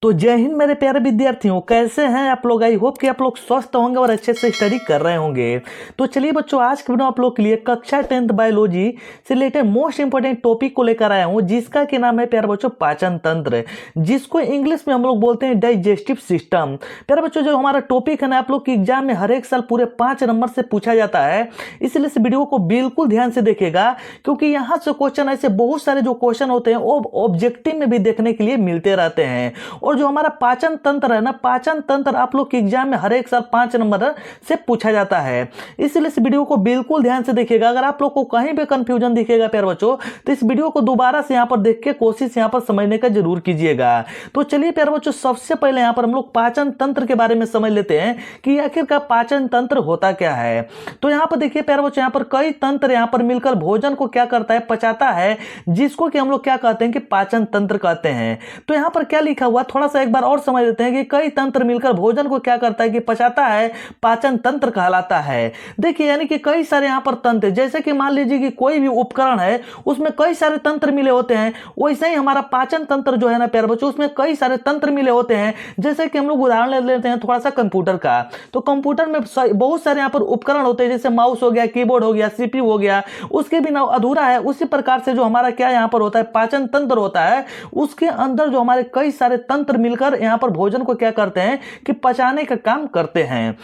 तो जय हिंद मेरे प्यारे विद्यार्थियों, कैसे हैं आप लोग। आई होप कि आप लोग स्वस्थ होंगे और अच्छे से स्टडी कर रहे होंगे। तो चलिए बच्चों, आज के वीडियो आप लोग के लिए कक्षा 10th बायोलॉजी से रिलेटेड मोस्ट इंपोर्टेंट टॉपिक को लेकर आया हूं, जिसका कि नाम है प्यारे बच्चों पाचन तंत्र, जिसको इंग्लिश में हम लोग बोलते हैं डाइजेस्टिव सिस्टम। प्यारे बच्चों, जो हमारा टॉपिक है ना, आप लोग की एग्जाम में हर एक साल पूरे 5 नंबर से पूछा जाता है, इसलिए इस वीडियो को बिल्कुल ध्यान से देखिएगा, क्योंकि यहाँ से क्वेश्चन ऐसे बहुत सारे जो क्वेश्चन होते हैं वो ऑब्जेक्टिव में भी देखने के लिए मिलते रहते हैं। और जो हमारा पाचन तंत्र है ना, पाचन तंत्र आप लोग के एग्जाम में हर एक साल 5 नंबर से पूछा जाता है, इसलिए इस वीडियो को बिल्कुल ध्यान से देखिएगा। अगर आप लोग को कहीं भी कंफ्यूजन दिखेगा प्यारे बच्चों, तो इस वीडियो को दोबारा से यहाँ पर देख के कोशिश यहाँ पर समझने का जरूर कीजिएगा। तो चलिए प्यारे बच्चों, सबसे पहले यहाँ पर हम लोग पाचन तंत्र के बारे में समझ लेते हैं कि आखिरकार पाचन तंत्र होता क्या है। तो यहाँ पर देखिए प्यारे बच्चों, यहाँ पर कई तंत्र यहाँ पर मिलकर भोजन को क्या करता है, पचाता है, जिसको कि हम लोग क्या कहते हैं कि पाचन तंत्र कहते हैं। तो यहाँ पर क्या लिखा हुआ, थोड़ा सा एक बार और समझ लेते हैं कि कई तंत्र मिलकर भोजन को क्या करता है कि पचाता है, पाचन तंत्र कहलाता है। देखिए यानी कि कई सारे यहाँ पर तंत्र, जैसे कि मान लीजिए कि कोई भी उपकरण है उसमें कई सारे तंत्र मिले होते हैं, वैसे ही हमारा पाचन तंत्र जो है ना प्यारे बच्चों, उसमें कई सारे तंत्र मिले होते हैं। जैसे कि हम लोग उदाहरण ले लेते हैं थोड़ा सा कंप्यूटर का, तो कंप्यूटर में बहुत सारे यहाँ पर उपकरण होते हैं, जैसे माउस हो गया, कीबोर्ड हो गया, सीपीयू हो गया, उसके बिना अधूरा है। उसी प्रकार से जो हमारा क्या यहाँ पर होता है, पाचन तंत्र होता है, उसके अंदर जो हमारे कई सारे तंत्र मिलकर यहाँ पर भोजन को क्या करते हैं कि पचाने का काम करते हैं।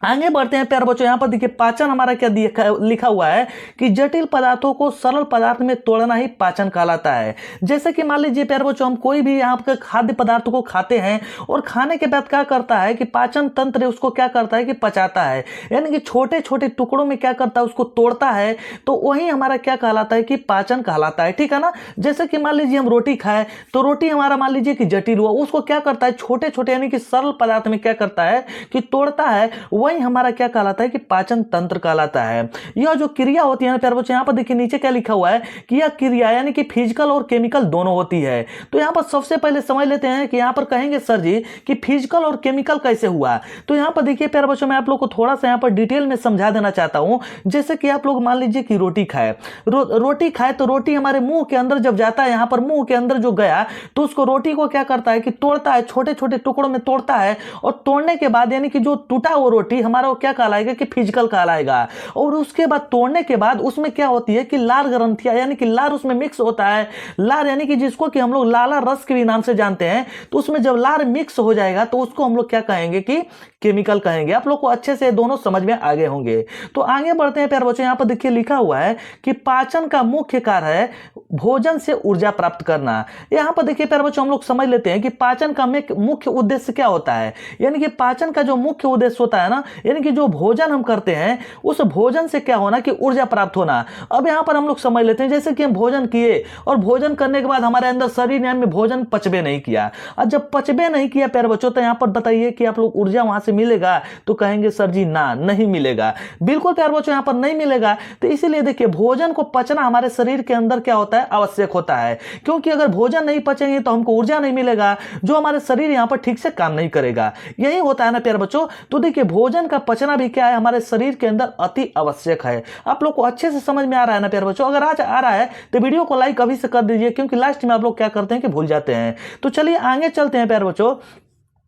आगे बढ़ते हैं प्यारे बच्चों, यहां पर देखिए पाचन हमारा क्या लिखा हुआ है कि जटिल पदार्थों को सरल पदार्थ में तोड़ना ही पाचन कहलाता है। जैसे कि मान लीजिए प्यारे बच्चों, हम कोई भी यहाँ पर खाद्य पदार्थ को खाते हैं और खाने के बाद क्या करता है कि पाचन तंत्र उसको क्या करता है कि पचाता है, यानी कि छोटे छोटे टुकड़ों में क्या करता है, उसको तोड़ता है। तो वही हमारा क्या कहलाता है कि पाचन कहलाता है, ठीक है ना। जैसे कि मान लीजिए हम रोटी खाए, तो रोटी हमारा मान लीजिए कि जटिल हुआ, उसको क्या करता है छोटे छोटे यानी कि सरल पदार्थ में क्या करता है कि तोड़ता है, वही हमारा क्या कहलाता है कि पाचन तंत्र कहलाता है। यह जो क्रिया होती है ना प्यारे बच्चों, यहां पर देखिए नीचे क्या लिखा हुआ है कि यह क्रिया यानी कि फिजिकल और केमिकल दोनों होती है। तो यहां पर सबसे पहले समझ लेते हैं कि यहां पर कहेंगे सर जी कि फिजिकल और केमिकल कैसे हुआ। तो यहां पर देखिए प्यारे बच्चों, मैं आप लोग को थोड़ा सा यहां पर डिटेल में समझा देना चाहता हूं। जैसे कि आप लोग मान लीजिए कि रोटी खाए, रोटी खाए, तो रोटी हमारे मुंह के अंदर जब जाता है, यहां पर मुंह के अंदर जो गया, तो उसको रोटी को क्या करता है कि तोड़ता है, छोटे छोटे टुकड़ों में तोड़ता है, और तोड़ने के बाद यानी कि जो टूटा वो रोटी हमारा क्या कहलाएगा कि फिजिकल कहलाएगा। और उसके बाद तोड़ने के बाद उसमें क्या होती है कि लार ग्रंथियां यानी कि लार उसमें मिक्स होता है। लार यानी कि जिसको कि हम लोग लाला रस के भी नाम से जानते हैं, तो उसमें जब लार मिक्स हो जाएगा तो उसको हम लोग क्या कहेंगे कि केमिकल कहेंगे। आप लोग को अच्छे से दोनों समझ में आगे होंगे। तो आगे बढ़ते हैं प्यारे बच्चों, यहां पर देखिए लिखा हुआ है कि पाचन का मुख्य कार्य है भोजन से ऊर्जा प्राप्त करना। यहां पर देखिए प्यारे बच्चों, हम लोग समझ लेते हैं कि पाचन का मुख्य उद्देश्य क्या होता है। यानी कि पाचन का जो मुख्य उद्देश्य होता है ना, यानी कि जो भोजन हम करते हैं उस भोजन से क्या होना कि ऊर्जा प्राप्त होना। अब यहां पर हम लोग समझ लेते हैं, जैसे कि हम भोजन किए और भोजन करने के बाद हमारे अंदर शरीर में भोजन पचबे नहीं किया, और जब पचबे नहीं किया प्यारे बच्चों, तो यहां पर बताइए कि आप लोग ऊर्जा वहां से मिलेगा, तो कहेंगे सर जी ना, नहीं मिलेगा। बिल्कुल प्यारे बच्चों, यहां पर नहीं मिलेगा। तो इसीलिए देखिए भोजन को पचना हमारे शरीर के अंदर क्या होता है, आवश्यक होता है, क्योंकि अगर भोजन नहीं पचेंगे तो हमको ऊर्जा नहीं मिलेगा, जो हमारे शरीर यहां पर ठीक से काम नहीं करेगा। यही होता है ना प्यारे बच्चों। तो देखिए भोजन का पचना भी क्या है, हमारे शरीर के अंदर अति आवश्यक है। आप लोग को अच्छे से समझ में आ रहा है ना प्यारे बच्चों। अगर आज आ रहा है तो वीडियो को लाइक अभी से कर दीजिए, क्योंकि लास्ट में आप लोग क्या करते हैं कि भूल जाते हैं। तो चलिए आगे चलते हैं प्यारे बच्चों।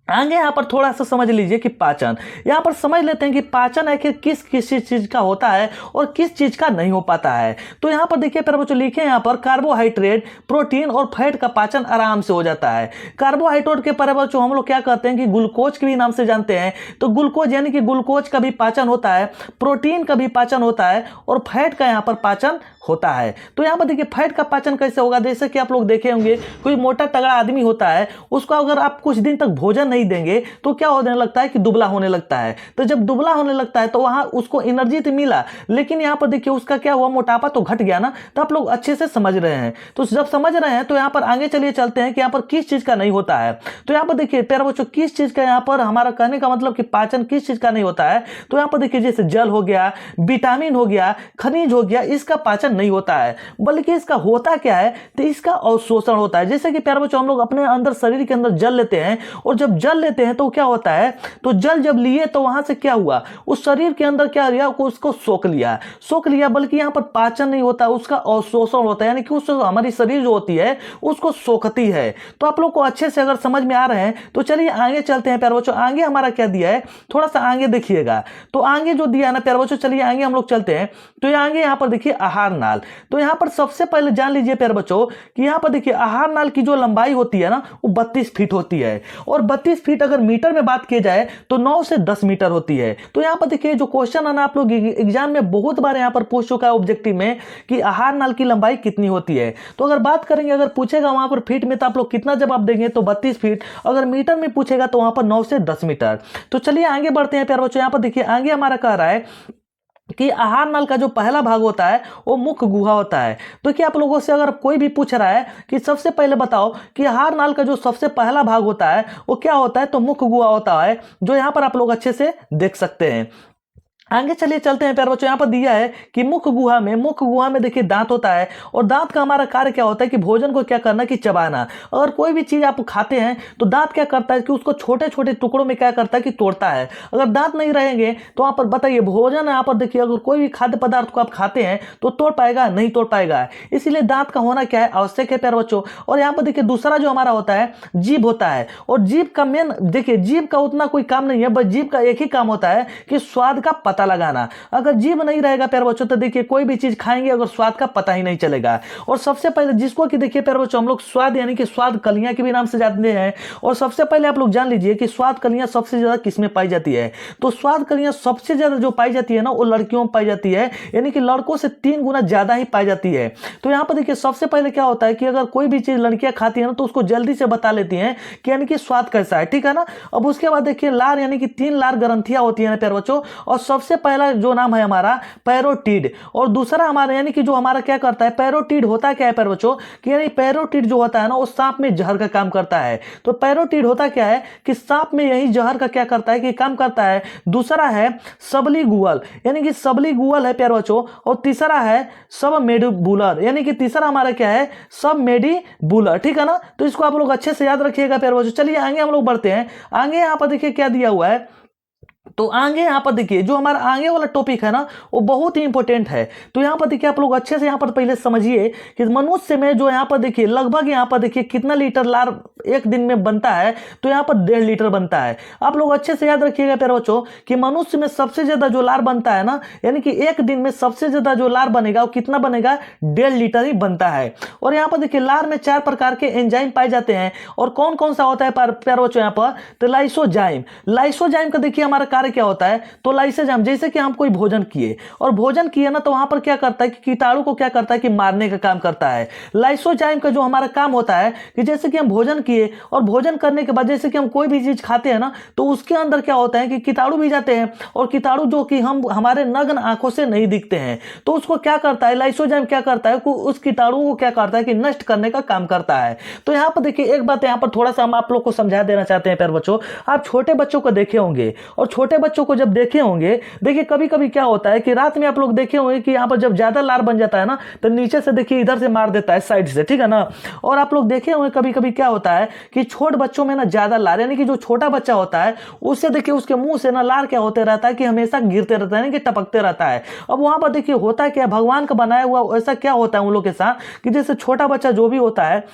आगे यहां पर थोड़ा सा समझ लीजिए कि पाचन, यहां पर समझ लेते हैं कि पाचन आखिर किस किस चीज का होता है और किस चीज का नहीं हो पाता है। तो यहां पर देखिए प्यारे बच्चों, लिखे यहां पर कार्बोहाइड्रेट, प्रोटीन और फैट का पाचन आराम से हो जाता है। कार्बोहाइड्रेट के प्यारे बच्चों हम लोग क्या कहते हैं कि ग्लूकोज के भी नाम से जानते हैं। तो ग्लूकोज यानी कि ग्लूकोज का भी पाचन होता है, प्रोटीन का भी पाचन होता है, और फैट का यहां पर पाचन होता है। तो यहां पर देखिए फैट का पाचन कैसे होगा, जैसे कि आप लोग देखे होंगे कोई मोटा तगड़ा आदमी होता है, उसको अगर आप कुछ दिन तक भोजन नहीं देंगे तो क्या होने लगता है कि दुबला होने लगता है। तो जब दुबला होने लगता है तो वहां उसको एनर्जी तो मिला, लेकिन यहां पर देखिए उसका क्या हुआ, मोटापा तो घट गया ना। तो आप लोग अच्छे से समझ रहे हैं। तो जब समझ रहे हैं तो यहां पर आगे चलिए चलते हैं कि यहां पर किस चीज का नहीं होता है। तो यहां पर देखिए प्यारे बच्चों, किस चीज का यहां पर हमारा कहने का मतलब कि पाचन किस चीज का नहीं होता है। तो यहां पर देखिए जैसे जल हो गया, विटामिन हो गया, खनिज हो गया, इसका पाचन नहीं होता है, बल्कि इसका होता क्या है, तो इसका अवशोषण होता है। जैसे कि प्यारे बच्चों, हम लोग अपने अंदर शरीर के अंदर जल लेते हैं, और जब जल लेते हैं तो क्या होता है, तो जल जब लिए तो वहां से क्या हुआ, उस शरीर के अंदर क्या लिया, उसको सोख लिया, बल्कि यहाँ पर पाचन नहीं होता, उसका अवशोषण होता है, यानी कि उस हमारी शरीर जो होती है उसको सोखती है। तो आप लोग को अच्छे से अगर समझ में आ रहे हैं तो चलिए आगे चलते हैं प्यारे बच्चों। आगे हमारा क्या दिया है, थोड़ा सा आगे देखिएगा, तो आगे जो दिया है ना प्यारे बच्चों, चलिए आगे हम लोग चलते हैं। तो ये आगे यहाँ पर देखिए आहार नाल। तो यहाँ पर सबसे पहले जान लीजिए प्यारे बच्चों कि यहाँ पर देखिए आहार नाल की जो लंबाई होती है ना वो 32 फीट होती है, और 32 फीट अगर मीटर में बात की जाए तो 9 से 10 मीटर होती है। तो यहाँ पर देखिए जो क्वेश्चन है ना आप लोग एग्जाम में बहुत बार यहाँ पर पूछ चुका है ऑब्जेक्टिव में कि आहार नाल की लंबाई कितनी होती है। तो अगर बात करेंगे, अगर पूछेगा वहां पर फीट में तो आप लोग कितना जवाब देंगे, तो 32 फीट। अगर मीटर में पूछेगा तो वहां पर 9 से 10 मीटर। तो चलिए आगे बढ़ते हैं प्यारे बच्चों। यहाँ पर देखिए आगे हमारा कह रहा है कि आहार नल का जो पहला भाग होता है वो मुख्य गुहा होता है। तो क्या आप लोगों से अगर कोई भी पूछ रहा है कि सबसे पहले बताओ कि आहार नल का जो सबसे पहला भाग होता है वो क्या होता है, तो मुख्य गुहा होता है, जो यहां पर आप लोग अच्छे से देख सकते हैं। आगे चलिए चलते हैं प्यारे बच्चों। यहाँ पर दिया है कि मुख्य गुहा में देखिए दांत होता है, और दांत का हमारा कार्य क्या होता है कि भोजन को क्या करना, कि चबाना। अगर कोई भी चीज आप खाते हैं तो दांत क्या करता है कि उसको छोटे छोटे टुकड़ों में क्या करता है कि तोड़ता है। अगर दांत नहीं रहेंगे तो वहां पर बताइए भोजन यहाँ पर देखिए, अगर कोई भी खाद्य पदार्थ को आप खाते हैं तो तोड़ पाएगा, नहीं तोड़ पाएगा। इसीलिए दांत का होना क्या है, आवश्यक है प्यारे बच्चों। और यहाँ पर देखिए दूसरा जो हमारा होता है जीभ होता है, और जीभ का मेन देखिए, जीभ का उतना कोई काम नहीं है, बस जीभ का एक ही काम होता है कि स्वाद का पता लगाना। अगर जीभ नहीं रहेगा प्यारे बच्चों तो देखिए कोई भी चीज खाएंगे अगर स्वाद का पता ही नहीं चलेगा। और सबसे पहले जिसको कि देखिए प्यारे बच्चों हम लोग स्वाद यानी कि स्वाद कलियां के भी नाम से जानते हैं। और सबसे पहले आप लोग जान लीजिए कि स्वाद कलियां सबसे ज्यादा किसमें पाई जाती है, तो स्वाद कलियां सबसे ज्यादा जो पाई जाती है ना वो लड़कियों में पाई जाती है, यानी कि लड़कों से 3 गुना ज्यादा ही पाई जाती है। तो यहां पर देखिए सबसे पहले क्या होता है कि अगर कोई भी चीज लड़कियां खाती है ना तो उसको जल्दी से बता लेती हैं कि यानी कि स्वाद कैसा है, ठीक है ना। अब उसके बाद देखिए लार यानी कि 3 लार ग्रंथियां होती है ना प्यारे बच्चों, और सबसे पहला जो नाम है हमारा पैरोटिड, और दूसरा हमारा यानी कि जो हमारा क्या करता है, पैरोटिड होता क्या है प्यारे बच्चों कि यानी पैरोटिड जो होता है ना वो सांप में जहर का काम करता है। तो पैरोटिड होता क्या है कि सांप में यही जहर का क्या करता है कि काम करता है। दूसरा है सबलीगुअल, यानी कि सबलीगुअल है प्यारे बच्चों, और तीसरा है सबमेडिबुलर, यानी कि तीसरा हमारा क्या है, सबमेडिबुलर, ठीक है ना। तो इसको आप लोग अच्छे से याद रखिएगा प्यारे बच्चों। चलिए आगे हम लोग बढ़ते हैं। आगे यहां पर देखिए क्या दिया हुआ है, तो आगे यहां पर देखिए जो हमारा आगे वाला टॉपिक है ना वो बहुत ही इंपॉर्टेंट है। तो यहां पर देखिए आप लोग अच्छे से यहां पर पहले समझिए कि मनुष्य में जो यहां पर देखिए लगभग यहां पर देखिए कितना लीटर लार एक दिन में बनता है, तो यहां पर 1.5 लीटर बनता है। आप लोग अच्छे से याद रखिएगा प्यारे बच्चों कि मनुष्य में सबसे ज्यादा जो लार बनता है ना, यानी कि एक दिन में सबसे ज्यादा जो लार बनेगा वो कितना बनेगा, 1.5 लीटर ही बनता है। और यहां पर देखिए लार में 4 प्रकार के एंजाइम पाए जाते हैं, और कौन कौन सा होता है प्यारे बच्चों यहां पर, तो लाइसोजाइम का देखिए हमारा कार्य क्या होता है, तो लाइसोजाइम जैसे कि हम कोई भोजन किए और भोजन किए ना तो वहां पर क्या करता है कि कीटाणु को क्या करता है कि मारने का काम करता है। लाइसोजाइम का जो हमारा काम होता है कि जैसे कि हम भोजन किए और भोजन करने के बाद जैसे कि हम कोई भी चीज खाते हैं ना तो उसके अंदर क्या होता है कि कीटाणु भी जाते हैं, और कीटाणु जो कि हम हमारे नग्न आंखों से नहीं दिखते हैं, तो उसको क्या करता है लाइसोजाइम क्या करता है, उस कीटाणु को क्या करता है कि नष्ट करने का काम करता है। तो यहां पर देखिए एक बात यहां पर थोड़ा सा हम आप लोग को समझा देना चाहते हैं प्यारे बच्चों। आप छोटे बच्चों को देखे होंगे, और छोटे बच्चों को जब देखे होंगे देखिए कभी कभी क्या होता है कि रात में आप लोग देखे होंगे कि यहां पर जब ज्यादा लार बन जाता है ना तो नीचे से देखिए इधर से मार देता है साइड से, ठीक है ना। और आप लोग देखे होंगे कभी कभी क्या होता है कि छोटे बच्चों में ना ज्यादा लार, यानी कि जो छोटा बच्चा होता है उससे देखिए उसके मुंह से ना लार क्या होते रहता है कि हमेशा गिरते रहता है, यानी कि टपकते रहता है। अब वहां पर देखिए होता क्या, भगवान का बनाया हुआ ऐसा क्या होता है उन लोग के साथ कि जैसे छोटा बच्चा जो भी होता है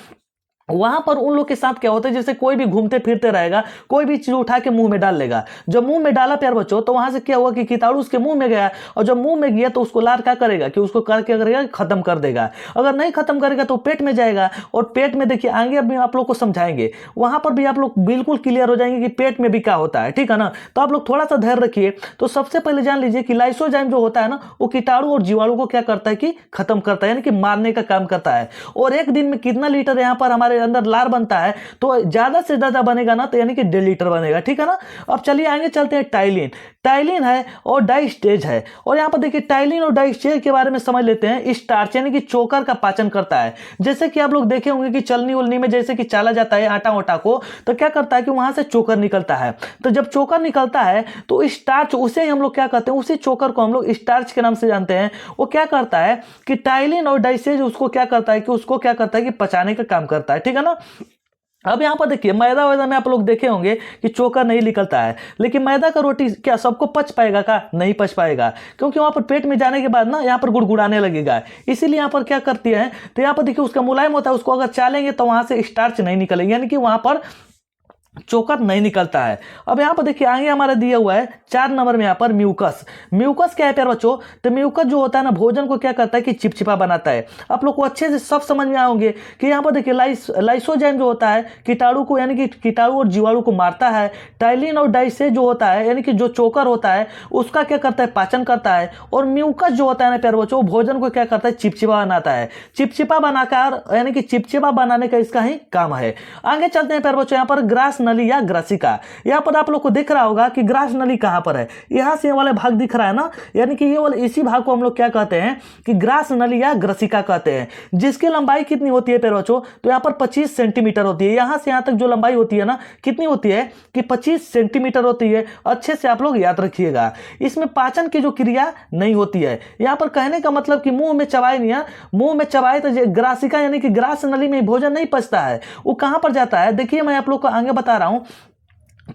वहां पर उन लोग के साथ क्या होता है, जैसे कोई भी घूमते फिरते रहेगा, कोई भी चीज उठा के मुंह में डाल लेगा। जब मुंह में डाला प्यार बच्चों तो वहां से क्या हुआ कि कीटाणु उसके मुंह में गया, और जब मुंह में गया तो उसको लार क्या करेगा कि उसको करके करेगा खत्म कर देगा। अगर नहीं खत्म करेगा तो पेट में जाएगा, और पेट में देखिए आगे अभी आप लोग को समझाएंगे, वहां पर भी आप लोग बिल्कुल क्लियर हो जाएंगे कि पेट में भी क्या होता है, ठीक है ना। तो आप लोग थोड़ा सा धैर्य रखिए। तो सबसे पहले जान लीजिए कि लाइसोजाइम जो होता है ना वो कीटाणु और जीवाणु को क्या करता है कि खत्म करता है, यानी कि मारने का काम करता है। और एक दिन में कितना लीटर यहां पर हमारे अंदर लार बनता है, तो ज्यादा से ज्यादा बनेगा ना तो यानी कि 1.5 लीटर बनेगा, ठीक है ना। अब चलिए आगे चलते हैं। टाइलिन है और डाइस्टेज है, और यहां पर देखिए टाइलिन और डाइस्टेज के बारे में समझ लेते हैं। स्टार्च यानी कि चोकर का पाचन करता है। जैसे कि आप लोग देखे होंगे कि चलनी उलनी में जैसे कि चाला जाता है आटा वाटा को, तो क्या करता है कि वहां से चोकर निकलता है। तो जब चोकर निकलता है तो स्टार्च, उसे हम लोग क्या कहते हैं, उसी चोकर को हम लोग स्टार्च के नाम से जानते हैं। वो क्या करता है कि टाइलिन और डाइस्टेज उसको क्या करता है कि उसको क्या करता है कि पचाने का काम करता है, ठीक है ना। अब यहाँ पर देखिए मैदा वैदा में आप लोग देखे होंगे कि चोकर नहीं निकलता है, लेकिन मैदा का रोटी क्या सबको पच पाएगा? का नहीं पच पाएगा, क्योंकि वहाँ पर पेट में जाने के बाद ना यहाँ पर गुड़गुड़ाने लगेगा। इसीलिए यहाँ पर क्या करती है, तो यहाँ पर देखिए उसका मुलायम होता है, उसको अगर चालेंगे तो वहाँ से स्टार्च नहीं निकलेगी, यानी कि वहाँ पर चोकर नहीं निकलता है। अब यहाँ पर देखिए आगे हमारा दिया हुआ है 4 नंबर में यहाँ पर म्यूकस। म्यूकस क्या है प्यारे बच्चों? तो म्यूकस जो होता है ना भोजन को क्या करता है कि चिपचिपा बनाता है। आप लोग को अच्छे से सब समझ में आओगे कि यहाँ पर देखिए लाइसोजाइम जो होता है कीटाणु को, यानी कि कीटाणु और जीवाणु को मारता है। टाइलिन और डाइसे जो होता है, यानी कि जो चोकर होता है उसका क्या करता है, पाचन करता है। और म्यूकस जो होता है ना प्यारे बच्चों, भोजन को क्या करता है, चिपचिपा बनाता है। चिपचिपा बनाकर, यानी कि चिपचिपा बनाने का इसका ही काम है। आगे चलते हैं प्यारे बच्चों, यहाँ पर ग्रास नली या ग्रासिका। यहाँ पर आप लोग को दिख रहा होगा कि ग्रास नली कहाँ पर है, यहाँ से ये वाले भाग दिख रहा है ना, यानी कि ये वाले इसी भाग को हम लोग क्या कहते हैं कि ग्रास नली या ग्रासिका कहते हैं। जिसकी लंबाई कितनी होती है प्यारे बच्चों? तो यहाँ पर 25 सेंटीमीटर होती है। यहाँ से यहाँ तक जो लंबाई होती है ना, कितनी होती है कि 25 सेंटीमीटर होती है। अच्छे से आप लोग याद रखिएगा। इसमें पाचन की जो क्रिया नहीं होती है। यहाँ पर कहने का मतलब कि मुंह में चबाए नहीं है, मुंह में चबाए तो ग्रासिका यानी कि ग्रास नली में भोजन नहीं पचता है। वो कहाँ पर जाता है? देखिए मैं आप लोग को आगे बता रहा हूँ,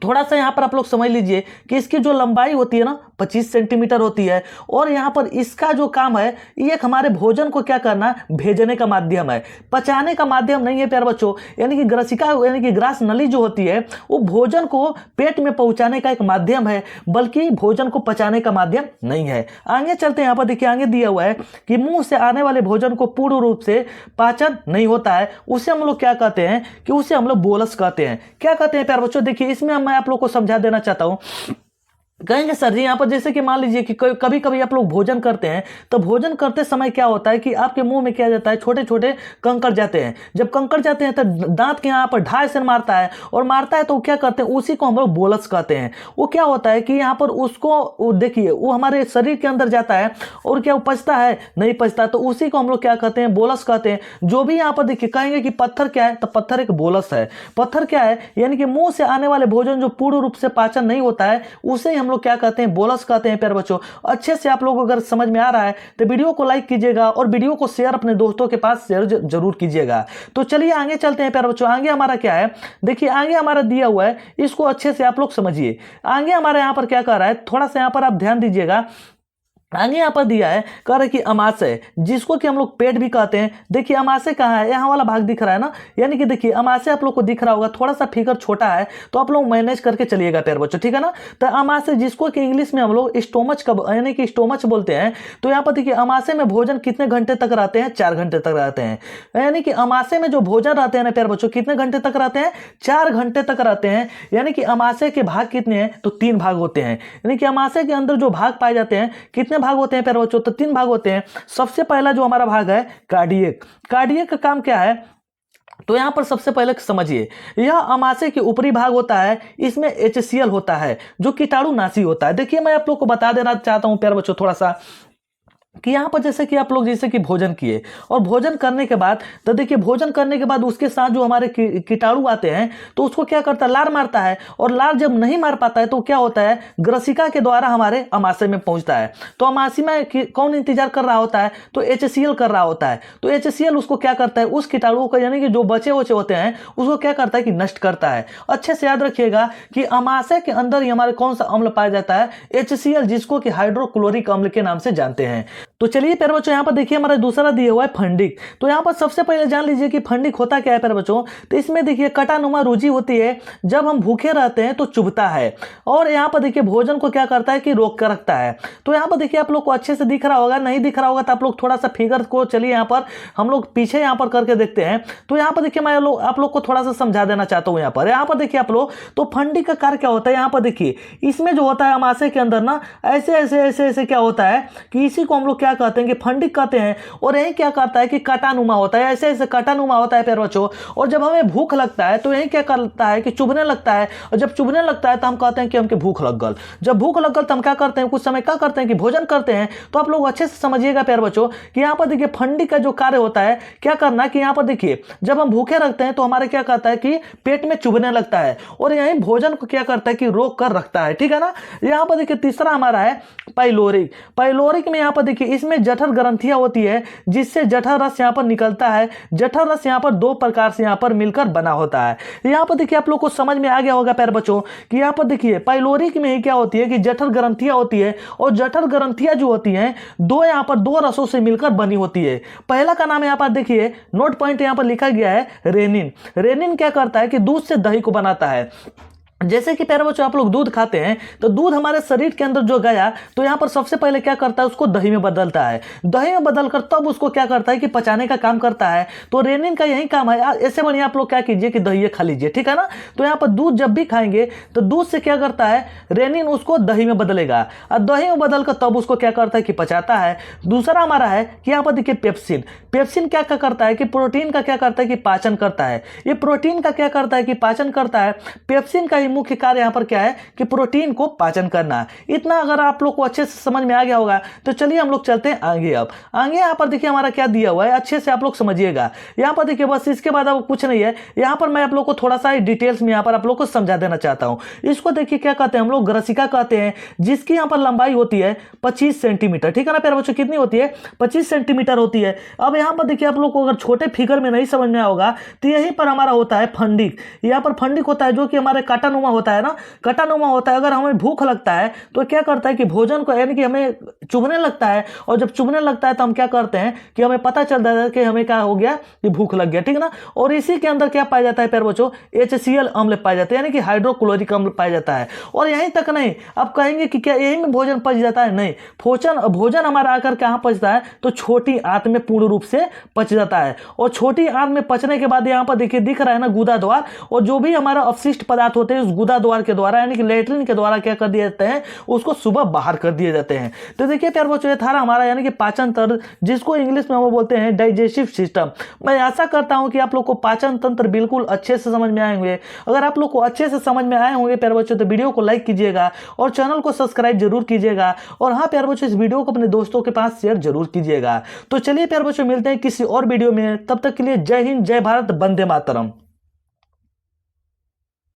थोड़ा सा यहाँ पर आप लोग समझ लीजिए कि इसकी जो लंबाई होती है ना 25 सेंटीमीटर होती है, और यहाँ पर इसका जो काम है ये एक हमारे भोजन को क्या करना, भेजने का माध्यम है, पचाने का माध्यम नहीं है प्यारे बच्चों। यानी कि ग्रासिका यानी कि ग्रास नली जो होती है वो भोजन को पेट में पहुंचाने का एक माध्यम है, बल्कि भोजन को पचाने का माध्यम नहीं है। आगे चलते हैं, यहाँ पर देखिए आगे दिया हुआ है कि मुंह से आने वाले भोजन को पूर्ण रूप से पाचन नहीं होता है, उसे हम लोग क्या कहते हैं कि उसे हम लोग बोलस कहते हैं। क्या कहते हैं प्यारे बच्चों? देखिए इसमें मैं आप लोग को समझा देना चाहता हूं। कहेंगे सर जी यहाँ पर जैसे कि मान लीजिए कि कभी कभी आप लोग भोजन करते हैं, तो भोजन करते समय क्या होता है कि आपके मुंह में क्या जाता है, छोटे छोटे कंकड़ जाते हैं। जब कंकड़ जाते हैं तो दांत के यहाँ पर ढाई से मारता है, और मारता है तो क्या करते हैं, उसी को हम लोग बोलस कहते हैं। वो क्या होता है कि यहाँ पर उसको देखिए वो हमारे शरीर के अंदर जाता है, और क्या उपजता है? नहीं पचता, तो उसी को हम लोग क्या कहते हैं, बोलस कहते हैं। जो भी यहाँ पर देखिए कहेंगे कि पत्थर क्या है, तो पत्थर एक बोलस है। पत्थर क्या है? यानी कि मुंह से आने वाले भोजन जो पूर्ण रूप से पाचन नहीं होता है उसे हम लोग क्या कहते हैं, बोलस कहते हैं प्यारे बच्चों। अच्छे से आप लोगों को अगर समझ में आ रहा है तो वीडियो को लाइक कीजिएगा, और वीडियो को शेयर अपने दोस्तों के पास शेयर जरूर कीजिएगा। तो चलिए आगे चलते हैं प्यारे बच्चों। आगे हमारा क्या है, देखिए आगे हमारा दिया हुआ है, इसको अच्छे से आप लोग समझिए। आगे हमारे यहाँ पर क्या कर रहा है, थोड़ा सा यहाँ पर आप ध्यान दीजिएगा। आगे यहाँ पर दिया है, कह रहे कि अमाशय, जिसको कि हम लोग पेट भी कहते हैं। देखिए अमाशय कहाँ है, यहाँ वाला भाग दिख रहा है ना, यानी कि देखिए अमाशय आप लोग को दिख रहा होगा, थोड़ा सा फिगर छोटा है तो आप लोग मैनेज करके चलिएगा प्यारे बच्चों, ठीक है ना। तो अमाशय जिसको कि इंग्लिश में हम लोग स्टोमच का यानी कि स्टोमच बोलते हैं। तो यहाँ पर देखिए अमाशय में भोजन कितने घंटे तक रहते हैं? 4 घंटे तक रहते हैं। यानी कि अमाशय में जो भोजन रहते हैं ना प्यारे बच्चों, कितने घंटे तक रहते हैं? 4 घंटे तक रहते हैं। यानी कि अमाशय के भाग कितने हैं? तो 3 भाग होते हैं। यानी कि अमाशय के अंदर जो भाग पाए जाते हैं, कितने भाग होते हैं प्यारे बच्चों? तो 3 भाग होते हैं। सबसे पहला जो हमारा भाग है कार्डियक। कार्डियक का काम क्या है? तो यहां पर सबसे पहले समझिए, यह अमाशय के ऊपरी भाग होता है, इसमें HCl होता है जो कीटाणुनाशी होता है। देखिए मैं आप लोग को बता देना चाहता हूं प्यारे बच्चों थोड़ा सा कि यहाँ पर जैसे कि आप लोग जैसे कि भोजन किए, और भोजन करने के बाद तो देखिए भोजन करने के बाद उसके साथ जो हमारे कीटाणु आते हैं तो उसको क्या करता है, लार मारता है। और लार जब नहीं मार पाता है तो क्या होता है, ग्रासिका के द्वारा हमारे अमाशय में पहुंचता है। तो अमाशय में कौन इंतजार कर रहा होता है? तो HCl कर रहा होता है। तो HCl उसको क्या करता है, उस कीटाणु को यानी कि जो बचे वचे होते हैं उसको क्या करता है कि नष्ट करता है। अच्छे से याद रखिएगा कि अमाशय के अंदर ही हमारे कौन सा अम्ल पाया जाता है? HCl, जिसको कि हाइड्रोक्लोरिक अम्ल के नाम से जानते हैं। तो चलिए प्यारे बच्चों यहाँ पर देखिए हमारा दूसरा दिया हुआ है फंडिक। तो यहाँ पर सबसे पहले जान लीजिए कि फंडिक होता क्या है प्यारे बच्चों। तो इसमें देखिए कटानुमा रूजी होती है, जब हम भूखे रहते हैं तो चुभता है, और यहाँ पर देखिए भोजन को क्या करता है कि रोक कर रखता है। तो यहाँ पर देखिए आप लोग को अच्छे से दिख रहा होगा, नहीं दिख रहा होगा तो आप लोग थोड़ा सा फिगर को चलिए यहाँ पर हम लोग पीछे यहाँ पर करके देखते हैं। तो यहाँ पर देखिए मैं आप लोग को थोड़ा सा समझा देना चाहता हूँ। यहाँ पर देखिए आप लोग, तो फंडिक का कार्य क्या होता है, यहाँ पर देखिए इसमें जो होता है अमाशय के अंदर ना ऐसे ऐसे ऐसे ऐसे क्या होता है कि इसी को हम लोग क्या कहते हैं कि फंडिक कहते हैं। और यही क्या करता है कि काटानुमा होता है, ऐसे ऐसे काटानुमा होता है प्यारे बच्चों। और जब हमें भूख लगता है तो यही क्या करता है कि चुभने लगता है, और जब चुभने लगता है तो हम कहते हैं कि हमके भूख लग गल। जब भूख लग गल तो हम क्या करते हैं, कुछ समय क्या करते हैं कि भोजन करते हैं। तो आप लोग अच्छे से समझिएगा प्यारे बच्चों कि यहाँ पर देखिए फंडिक का जो कार्य होता है, क्या करना कि यहाँ पर देखिए जब हम भूखे रखते हैं तो हमारे क्या करता है कि पेट में चुभने लगता है, और यही भोजन को क्या करता है कि रोक कर रखता है, ठीक है ना। यहाँ पर देखिए तीसरा हमारा है पाइलोरिक। पाइलोरिक में यहाँ पर देखिए इसमें जठर ग्रंथियां होती है जिससे जठर रस यहाँ पर निकलता है। जठर रस यहाँ पर दो प्रकार से यहाँ पर मिलकर बना होता है। यहाँ पर देखिए आप लोग को समझ में आ गया होगा प्यारे बच्चों कि यहाँ पर देखिए पाइलोरिक में ही क्या होती है कि जठर ग्रंथियां होती है और जठर ग्रंथियां जो होती हैं दो यहाँ पर दो रसों से मिलकर बनी होती है। पहला का नाम यहाँ पर देखिए नोट पॉइंट यहाँ पर लिखा गया है रेनिन। रेनिन क्या करता है कि दूध से दही को बनाता है। जैसे कि प्यारे बच्चों आप लोग दूध खाते हैं तो दूध हमारे शरीर के अंदर जो गया तो यहाँ पर सबसे पहले क्या करता है उसको दही में बदलता है। दही में बदलकर तब उसको क्या करता है कि पचाने का काम करता है। तो रेनिन का यही काम है। ऐसे बढ़िया आप लोग क्या कीजिए कि दही खा लीजिए, ठीक है ना। तो यहाँ पर दूध जब भी खाएंगे तो दूध से क्या करता है रेनिन उसको दही में बदलेगा और दही में बदलकर तब उसको क्या करता है कि पचाता है। दूसरा हमारा है कि यहाँ पर देखिए पेप्सिन। पेप्सिन क्या करता है कि प्रोटीन का क्या करता है कि पाचन करता है। ये प्रोटीन का क्या करता है कि पाचन करता है। पेप्सिन का मुख्य कार्य यहां पर क्या है कि प्रोटीन को पाचन करना। इतना अगर आप लोग को अच्छे से समझ में आ गया होगा तो चलिए हम लोग चलते हैं आगे। अब आगे यहां पर देखिए हमारा क्या दिया हुआ है अच्छे से आप लोग समझिएगा। यहां पर देखिए बस इसके बाद अब कुछ नहीं है। यहां पर मैं आप लोग को थोड़ा सा डिटेल्स में यहां पर आप लोग को समझा देना चाहता हूं। इसको देखिए क्या कहते हैं हम लोग ग्रसिका कहते हैं जिसकी यहां पर लंबाई होती है 25 सेंटीमीटर, ठीक है ना प्यारे बच्चों। कितनी होती है 25 सेंटीमीटर होती है। अब यहां पर देखिए आप लोग को अगर छोटे फिगर में नहीं समझ में आया होगा तो यहीं पर हमारा होता है फंडिक। यहां पर फंडिक होता है जो कि हमारे काटानुमा होता है ना, कटानुमा होता है। अगर हमें भूख लगता है तो क्या करता है कि भोजन को यानी कि हमें चुभने लगता है और जब चुभने लगता है तो हम क्या करते हैं कि हमें पता चलता है कि हमें क्या हो गया कि भूख लग गया, ठीक ना। और इसी के अंदर क्या पाया जाता है प्यारे बच्चों HCl अम्ल पाया जाता है यानी कि हाइड्रोक्लोरिक अम्ल पाया जाता है। और यहीं तक नहीं, आप कहेंगे कि क्या यही में भोजन पच जाता है, नहीं। भोजन हमारा आकर कहां पचता है तो छोटी आंत में पूर्ण रूप से पच जाता है। और छोटी आंत में पचने के बाद यहां पर देखिए दिख रहा है ना गुदा द्वार, और जो भी हमारा अपशिष्ट पदार्थ होते हैं उस गुदा द्वार के द्वारा यानी कि लेटरिन के द्वारा क्या कर दिए जाते हैं उसको सुबह बाहर कर दिए जाते हैं। तो देखिए प्यारे बच्चों ये था हमारा यानी कि पाचन तंत्र जिसको इंग्लिश में हम बोलते हैं डाइजेस्टिव सिस्टम। मैं आशा करता हूं कि आप लोग को पाचन तंत्र बिल्कुल अच्छे से समझ में आए होंगे। अगर आप लोग को अच्छे से समझ में आए होंगे प्यारे बच्चों तो वीडियो को लाइक कीजिएगा और चैनल को सब्सक्राइब जरूर कीजिएगा। और हाँ प्यारे बच्चों इस वीडियो को अपने दोस्तों के पास शेयर जरूर कीजिएगा। तो चलिए प्यारे बच्चों मिलते हैं किसी और वीडियो में, तब तक के लिए जय हिंद, जय भारत, वंदे मातरम।